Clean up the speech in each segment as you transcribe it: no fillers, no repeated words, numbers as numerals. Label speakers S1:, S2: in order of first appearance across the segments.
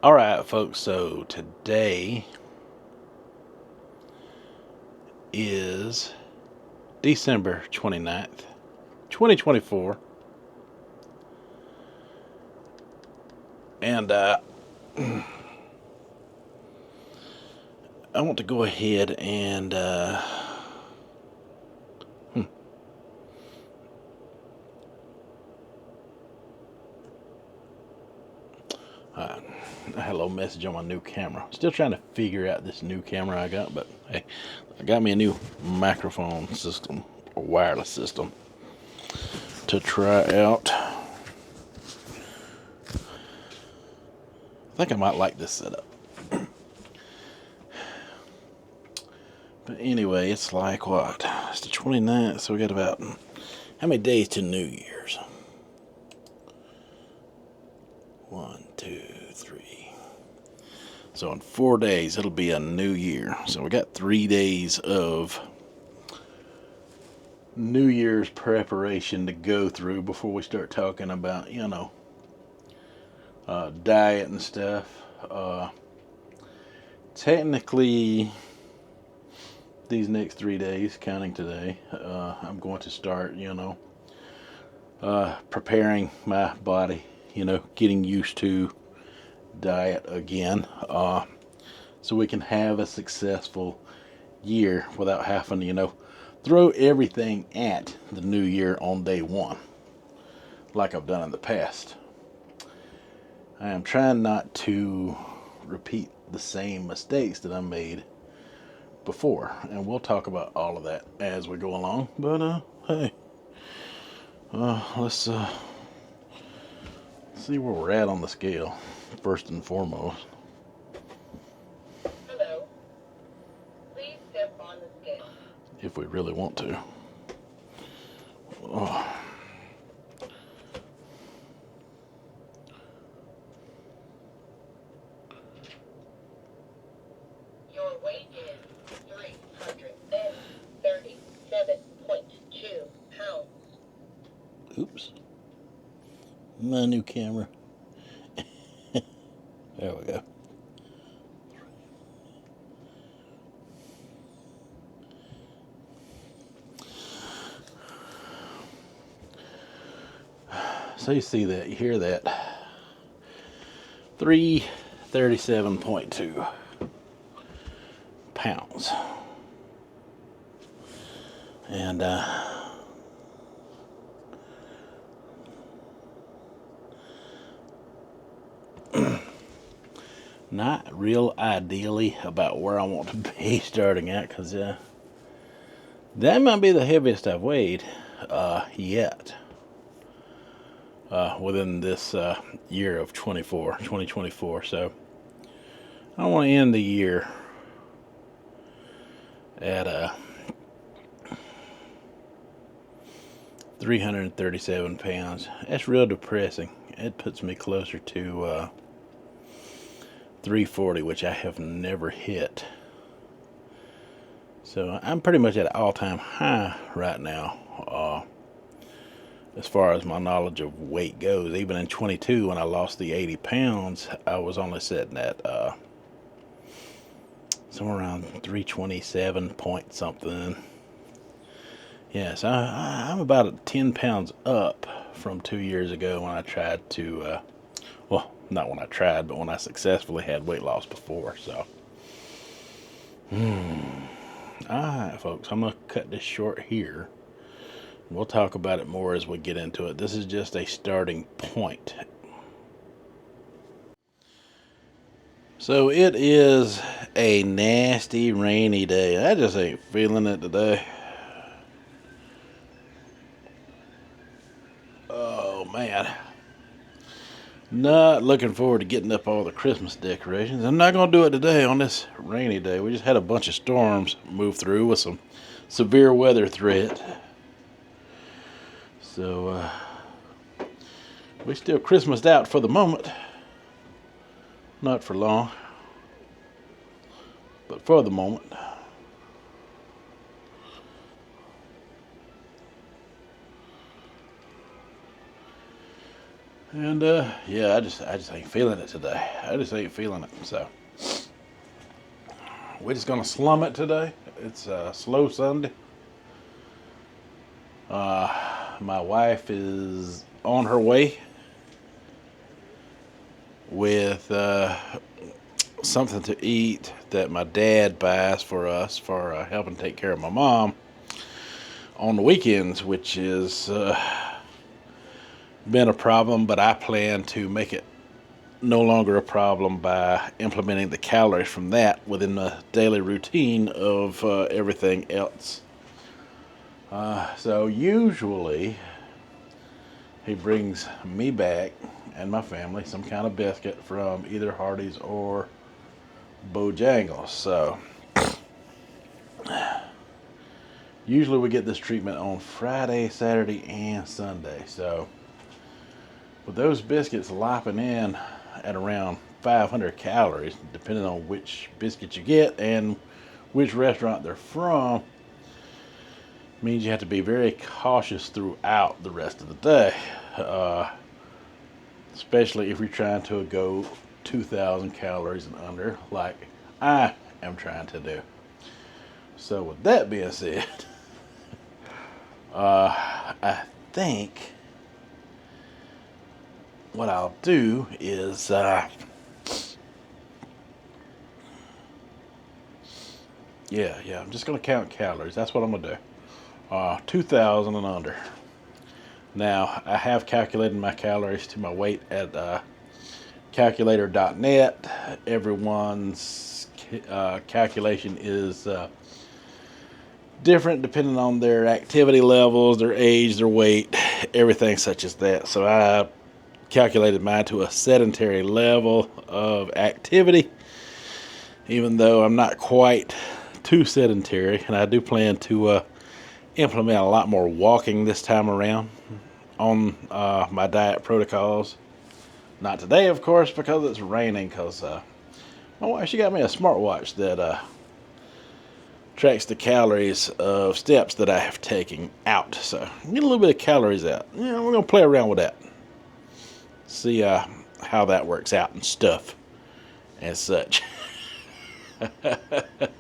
S1: Alright folks, so today is December 29th, 2024, and I want to go ahead and I had a little message on my new camera. Still trying to figure out this new camera I got, but hey, I got me a new microphone system, or wireless system, to try out. I think I might like this setup. But anyway, it's like what? It's the 29th, so we got about how many days to New Year's? 1, 2, 3. So in 4 days, it'll be a new year. So we got 3 days of New Year's preparation to go through before we start talking about, diet and stuff. Technically, these next 3 days, counting today, I'm going to start, preparing my body, getting used to diet again, so we can have a successful year without having to, throw everything at the new year on day one, like I've done in the past. I am trying not to repeat the same mistakes that I made before, and we'll talk about all of that as we go along. But hey, let's see where we're at on the scale first and foremost.
S2: Hello. Please step on the scale.
S1: If we really want to. Oh.
S2: Your weight is 337.2 pounds.
S1: Oops. My new camera. There we go. So you see that, you hear that. 337.2 pounds. And not real ideally about where I want to be starting at, because that might be the heaviest I've weighed yet within this year of 2024. So I want to end the year at 337 pounds. That's real depressing. It puts me closer to 340, which I have never hit. So I'm pretty much at an all-time high right now, as far as my knowledge of weight goes. Even in 22, when I lost the 80 pounds, I was only sitting at somewhere around 327 point something. Yes, I'm about 10 pounds up from 2 years ago when I tried to, well, not when I tried, but when I successfully had weight loss before. So, alright, folks, I'm going to cut this short here. We'll talk about it more as we get into it. This is just a starting point. So it is a nasty rainy day. I just ain't feeling it today. Oh man. Not looking forward to getting up all the Christmas decorations. I'm not going to do it today on this rainy day. We just had a bunch of storms move through with some severe weather threat. So we still Christmased out for the moment. Not for long, but for the moment. And yeah, I just ain't feeling it today. I just ain't feeling it. So we're just gonna slum it today. It's a slow Sunday. My wife is on her way with something to eat that my dad buys for us for helping take care of my mom on the weekends, which is been a problem, but I plan to make it no longer a problem by implementing the calories from that within the daily routine of everything else. So usually he brings me back and my family some kind of biscuit from either Hardee's or Bojangles. So usually we get this treatment on Friday, Saturday, and Sunday. So with those biscuits lopping in at around 500 calories, depending on which biscuit you get and which restaurant they're from, means you have to be very cautious throughout the rest of the day, especially if you're trying to go 2,000 calories and under, like I am trying to do. So with that being said, I think what I'll do is I'm just gonna count calories. That's what I'm gonna do. 2,000 and under. Now I have calculated my calories to my weight at calculator.net. Everyone's calculation is different depending on their activity levels, their age, their weight, everything such as that. So I calculated mine to a sedentary level of activity, even though I'm not quite too sedentary, and I do plan to implement a lot more walking this time around on my diet protocols. Not today, of course, because it's raining, because my wife, she got me a smartwatch that tracks the calories of steps that I have taken out. So get a little bit of calories out. Yeah, we're going to play around with that. See how that works out and stuff and such. But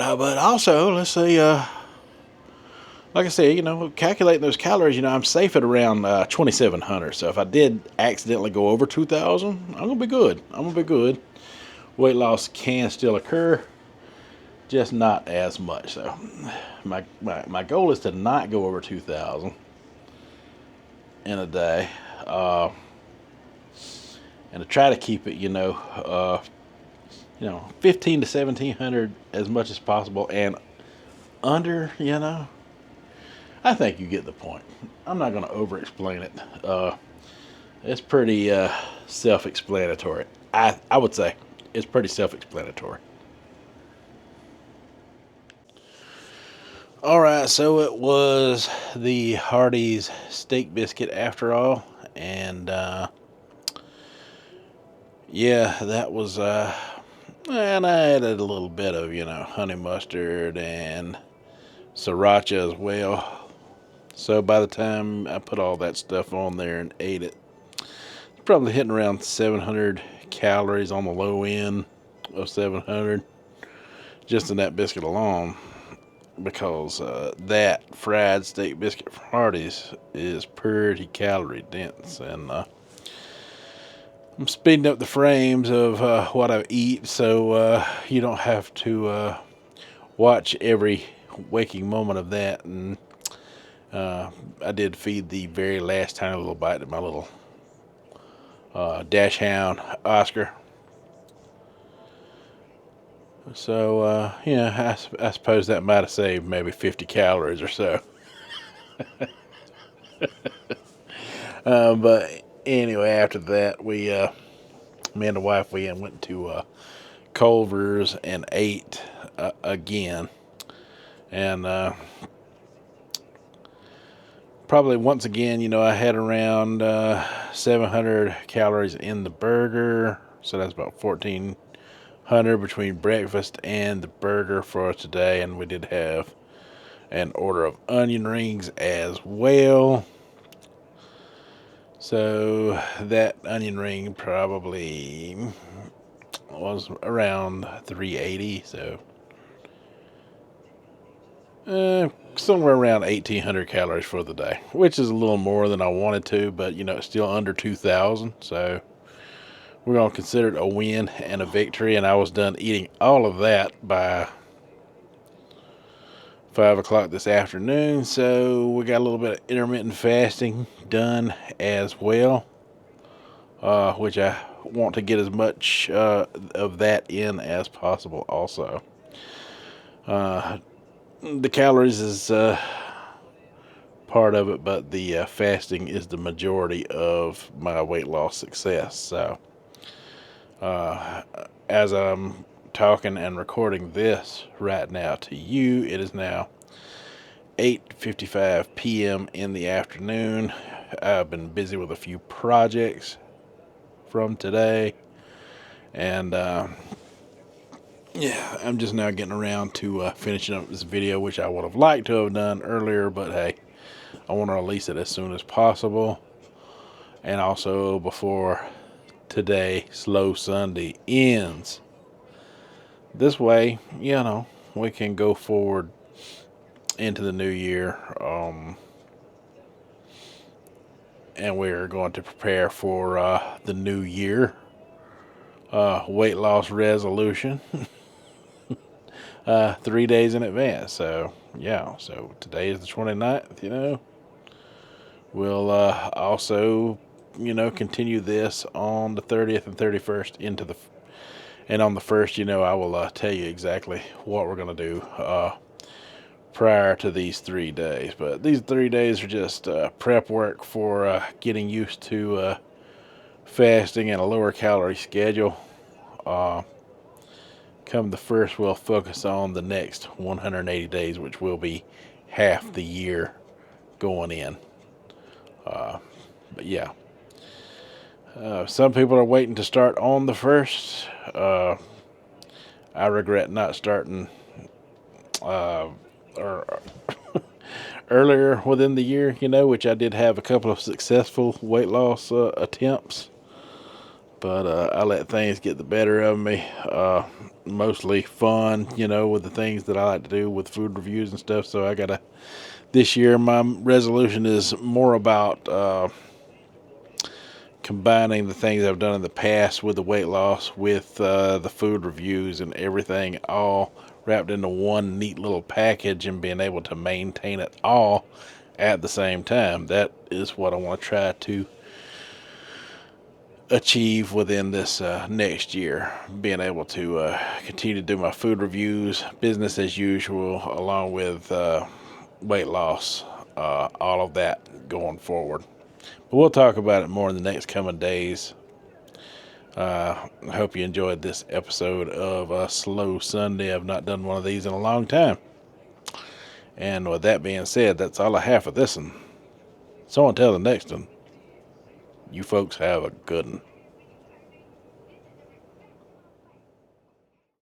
S1: also, let's see, like I said, calculating those calories, I'm safe at around 2,700. So if I did accidentally go over 2,000, I'm gonna be good. Weight loss can still occur, just not as much. So my goal is to not go over 2,000 in a day, and to try to keep it, 15 to 1,700 as much as possible, and under, I think you get the point. I'm not going to over-explain it. It's pretty self-explanatory. I would say it's pretty self-explanatory. All right, so it was the Hardee's steak biscuit after all, and that was. And I added a little bit of honey mustard and sriracha as well. So by the time I put all that stuff on there and ate it, probably hitting around 700 calories on the low end of 700 just in that biscuit alone, because that fried steak biscuit from Hardee's is pretty calorie dense, and I'm speeding up the frames of what I eat, so you don't have to watch every waking moment of that. And I did feed the very last tiny little bite to my little dash hound Oscar. So I suppose that might have saved maybe 50 calories or so. But anyway, after that, me and the wife, we went to Culver's and ate again, and probably once again, I had around 700 calories in the burger, so that's about 1,400 between breakfast and the burger for today, and we did have an order of onion rings as well. So that onion ring probably was around 380. So somewhere around 1,800 calories for the day, which is a little more than I wanted to, but it's still under 2,000. So we're going to consider it a win and a victory. And I was done eating all of that by 5 o'clock this afternoon. So we got a little bit of intermittent fasting done as well, which I want to get as much of that in as possible also. The calories is part of it, but the fasting is the majority of my weight loss success. So as I'm talking and recording this right now to you, it is now 8:55 p.m. in the afternoon. I've been busy with a few projects from today, and yeah, I'm just now getting around to finishing up this video, which I would have liked to have done earlier, but hey, I want to release it as soon as possible, and also before today, Slow Sunday, ends. This way, we can go forward into the new year, and we're going to prepare for the new year weight loss resolution 3 days in advance. So yeah, so today is the 29th. We'll also continue this on the 30th and 31st and on the 1st, I will tell you exactly what we're going to do prior to these 3 days. But these 3 days are just prep work for getting used to fasting and a lower calorie schedule. Come the 1st, we'll focus on the next 180 days, which will be half the year going in. But yeah, some people are waiting to start on the 1st. I regret not starting or earlier within the year, which I did have a couple of successful weight loss attempts, but I let things get the better of me. Mostly fun, with the things that I like to do with food reviews and stuff. So this year my resolution is more about combining the things I've done in the past with the weight loss, with the food reviews and everything, all wrapped into one neat little package, and being able to maintain it all at the same time. That is what I want to try to achieve within this next year, being able to continue to do my food reviews business as usual, along with weight loss, all of that going forward. But we'll talk about it more in the next coming days. I hope you enjoyed this episode of Slow Sunday. I've not done one of these in a long time. And with that being said, that's all I have for this one. So until the next one, you folks have a good one.